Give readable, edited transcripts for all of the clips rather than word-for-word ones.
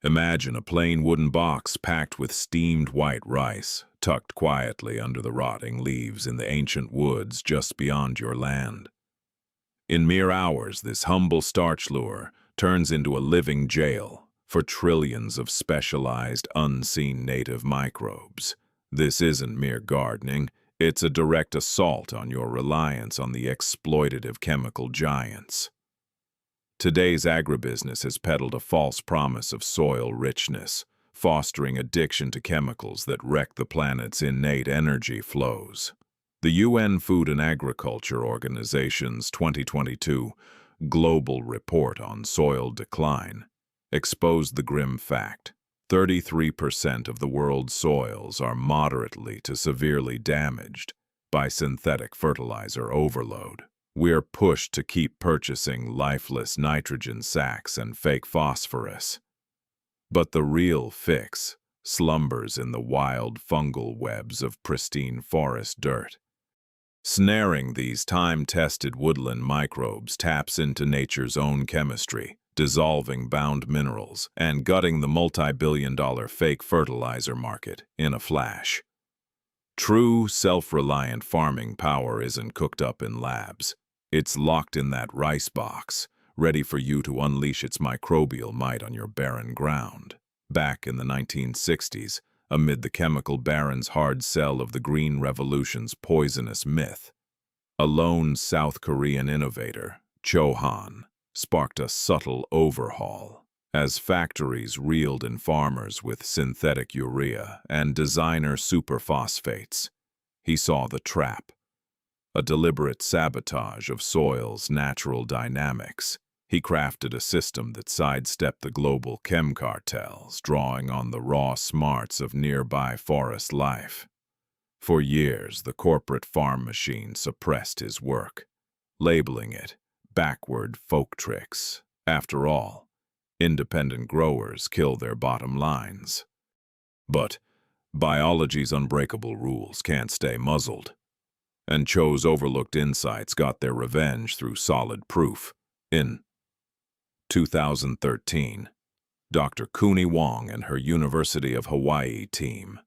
Imagine a plain wooden box packed with steamed white rice, tucked quietly under the rotting leaves in the ancient woods just beyond your land. In mere hours, this humble starch lure turns into a living jail for trillions of specialized, unseen native microbes. This isn't mere gardening, it's a direct assault on your reliance on the exploitative chemical giants. Today's agribusiness has peddled a false promise of soil richness, fostering addiction to chemicals that wreck the planet's innate energy flows. The UN Food and Agriculture Organization's 2022 Global Report on Soil Decline exposed the grim fact: 33% of the world's soils are moderately to severely damaged by synthetic fertilizer overload. We're pushed to keep purchasing lifeless nitrogen sacks and fake phosphorus. But the real fix slumbers in the wild fungal webs of pristine forest dirt. Snaring these time-tested woodland microbes taps into nature's own chemistry, dissolving bound minerals and gutting the multi-billion-dollar fake fertilizer market in a flash. True, self-reliant farming power isn't cooked up in labs. It's locked in that rice box, ready for you to unleash its microbial might on your barren ground. Back in the 1960s, amid the chemical baron's hard sell of the Green Revolution's poisonous myth, a lone South Korean innovator, Cho Han, sparked a subtle overhaul. As factories reeled in farmers with synthetic urea and designer superphosphates, he saw the trap. A deliberate sabotage of soil's natural dynamics. He crafted a system that sidestepped the global chem cartels, drawing on the raw smarts of nearby forest life. For years, the corporate farm machine suppressed his work, labeling it backward folk tricks. After all, independent growers kill their bottom lines. But biology's unbreakable rules can't stay muzzled. And Cho's overlooked insights got their revenge through solid proof. In 2013, Dr. Kuni Wong and her University of Hawaii team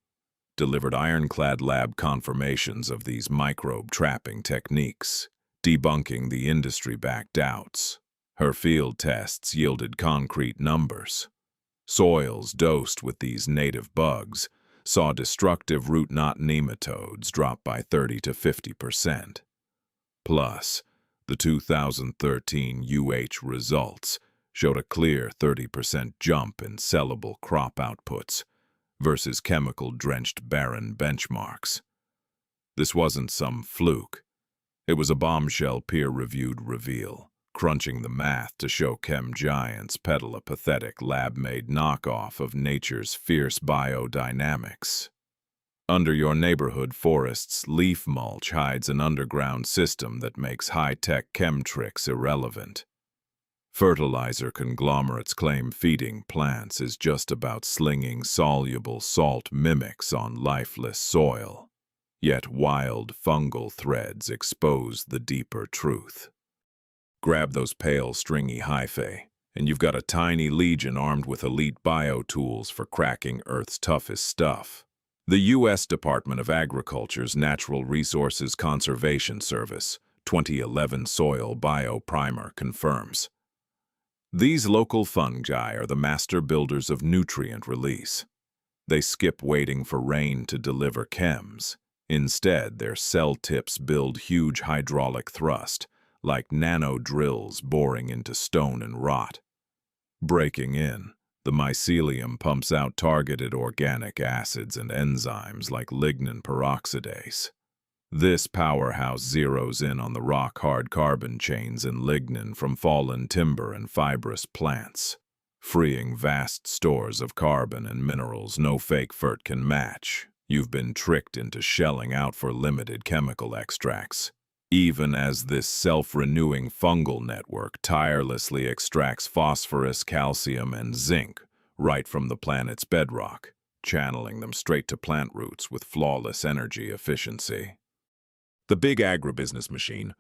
delivered ironclad lab confirmations of these microbe trapping techniques, debunking the industry-backed doubts. Her field tests yielded concrete numbers. Soils dosed with these native bugs saw destructive root knot nematodes drop by 30 to 50%. Plus, the 2013 results showed a clear 30% jump in sellable crop outputs versus chemical-drenched barren benchmarks. This wasn't some fluke. It was a bombshell peer-reviewed reveal, crunching the math to show chem giants peddle a pathetic lab-made knockoff of nature's fierce biodynamics. Under your neighborhood forest's leaf mulch hides an underground system that makes high-tech chem tricks irrelevant. Fertilizer conglomerates claim feeding plants is just about slinging soluble salt mimics on lifeless soil. Yet wild fungal threads expose the deeper truth. Grab those pale, stringy hyphae, and you've got a tiny legion armed with elite biotools for cracking Earth's toughest stuff. The U.S. Department of Agriculture's Natural Resources Conservation Service 2011 Soil Bioprimer confirms. These local fungi are the master builders of nutrient release. They skip waiting for rain to deliver chems. Instead, their cell tips build huge hydraulic thrust, like nano drills boring into stone and rot. Breaking in, the mycelium pumps out targeted organic acids and enzymes like lignin peroxidase. This powerhouse zeroes in on the rock-hard carbon chains in lignin from fallen timber and fibrous plants, freeing vast stores of carbon and minerals no fake fert can match. You've been tricked into shelling out for limited chemical extracts. Even as this self-renewing fungal network tirelessly extracts phosphorus, calcium, and zinc right from the planet's bedrock, channeling them straight to plant roots with flawless energy efficiency. The big agribusiness machine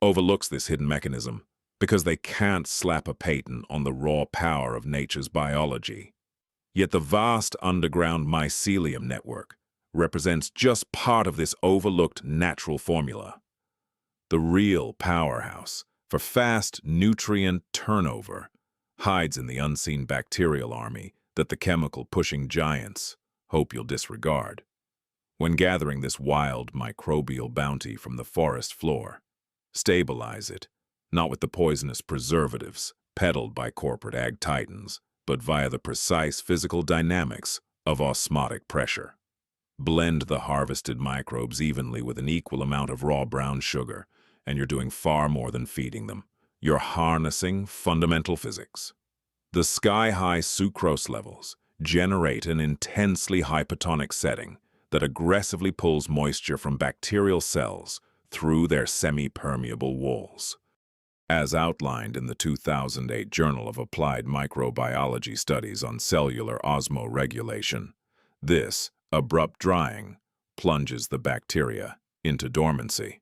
overlooks this hidden mechanism because they can't slap a patent on the raw power of nature's biology. Yet the vast underground mycelium network represents just part of this overlooked natural formula. The real powerhouse for fast nutrient turnover hides in the unseen bacterial army that the chemical-pushing giants hope you'll disregard. When gathering this wild microbial bounty from the forest floor, stabilize it, not with the poisonous preservatives peddled by corporate ag titans, but via the precise physical dynamics of osmotic pressure. Blend the harvested microbes evenly with an equal amount of raw brown sugar, and you're doing far more than feeding them. You're harnessing fundamental physics. The sky-high sucrose levels generate an intensely hypotonic setting that aggressively pulls moisture from bacterial cells through their semi-permeable walls. As outlined in the 2008 Journal of Applied Microbiology Studies on Cellular Osmoregulation, this abrupt drying plunges the bacteria into dormancy,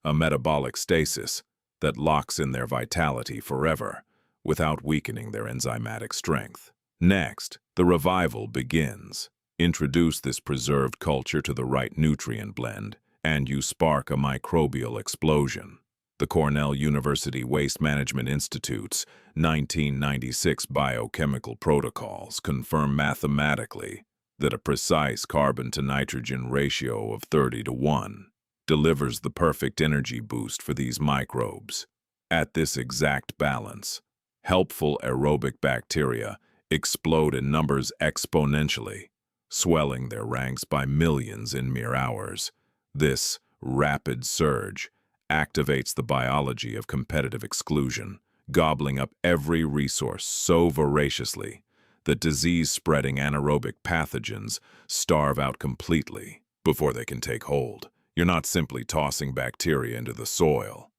a metabolic stasis that locks in their vitality forever without weakening their enzymatic strength. Next, the revival begins. Introduce this preserved culture to the right nutrient blend, and you spark a microbial explosion. The Cornell University Waste Management Institute's 1996 biochemical protocols confirm mathematically that a precise carbon-to-nitrogen ratio of 30:1 delivers the perfect energy boost for these microbes. At this exact balance, helpful aerobic bacteria explode in numbers exponentially, swelling their ranks by millions in mere hours. This rapid surge activates the biology of competitive exclusion, gobbling up every resource so voraciously that disease-spreading anaerobic pathogens starve out completely before they can take hold. You're not simply tossing bacteria into the soil.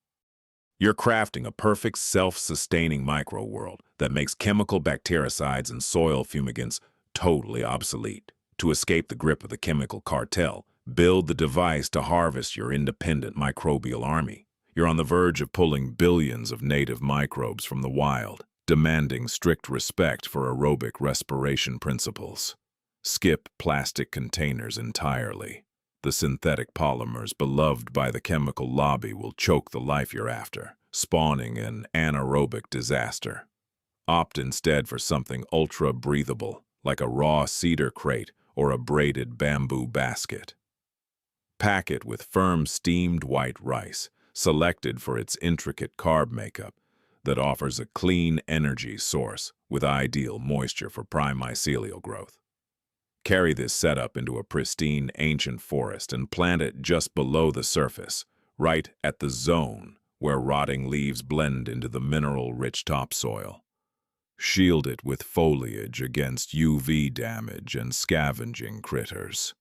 You're crafting a perfect self-sustaining micro-world that makes chemical bactericides and soil fumigants totally obsolete. To escape the grip of the chemical cartel, build the device to harvest your independent microbial army. You're on the verge of pulling billions of native microbes from the wild, demanding strict respect for aerobic respiration principles. Skip plastic containers entirely. The synthetic polymers beloved by the chemical lobby will choke the life you're after, spawning an anaerobic disaster. Opt instead for something ultra-breathable, like a raw cedar crate or a braided bamboo basket. Pack it with firm steamed white rice, selected for its intricate carb makeup that offers a clean energy source with ideal moisture for prime mycelial growth. Carry this setup into a pristine ancient forest and plant it just below the surface, right at the zone where rotting leaves blend into the mineral-rich topsoil. Shield it with foliage against UV damage and scavenging critters.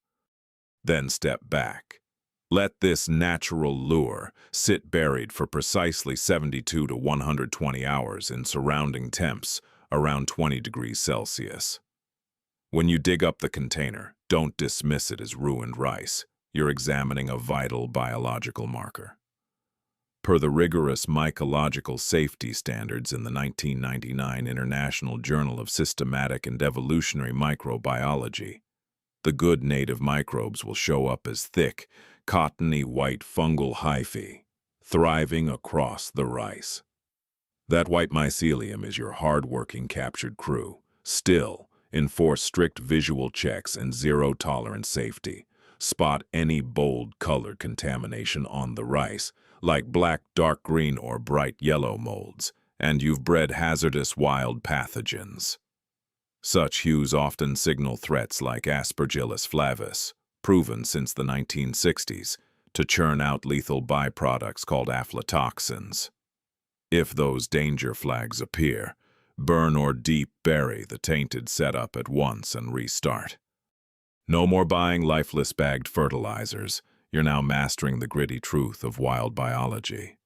Then step back. Let this natural lure sit buried for precisely 72 to 120 hours in surrounding temps around 20 degrees Celsius. When you dig up the container, don't dismiss it as ruined rice. You're examining a vital biological marker. Per the rigorous mycological safety standards in the 1999 International Journal of Systematic and Evolutionary Microbiology, the good native microbes will show up as thick, cottony white fungal hyphae, thriving across the rice. That white mycelium is your hard-working captured crew. Still, enforce strict visual checks and zero-tolerance safety. Spot any bold colored contamination on the rice, like black, dark green, or bright yellow molds, and you've bred hazardous wild pathogens. Such hues often signal threats like Aspergillus flavus, proven since the 1960s to churn out lethal byproducts called aflatoxins. If those danger flags appear, burn or deep bury the tainted setup at once and restart. No more buying lifeless bagged fertilizers. You're now mastering the gritty truth of wild biology.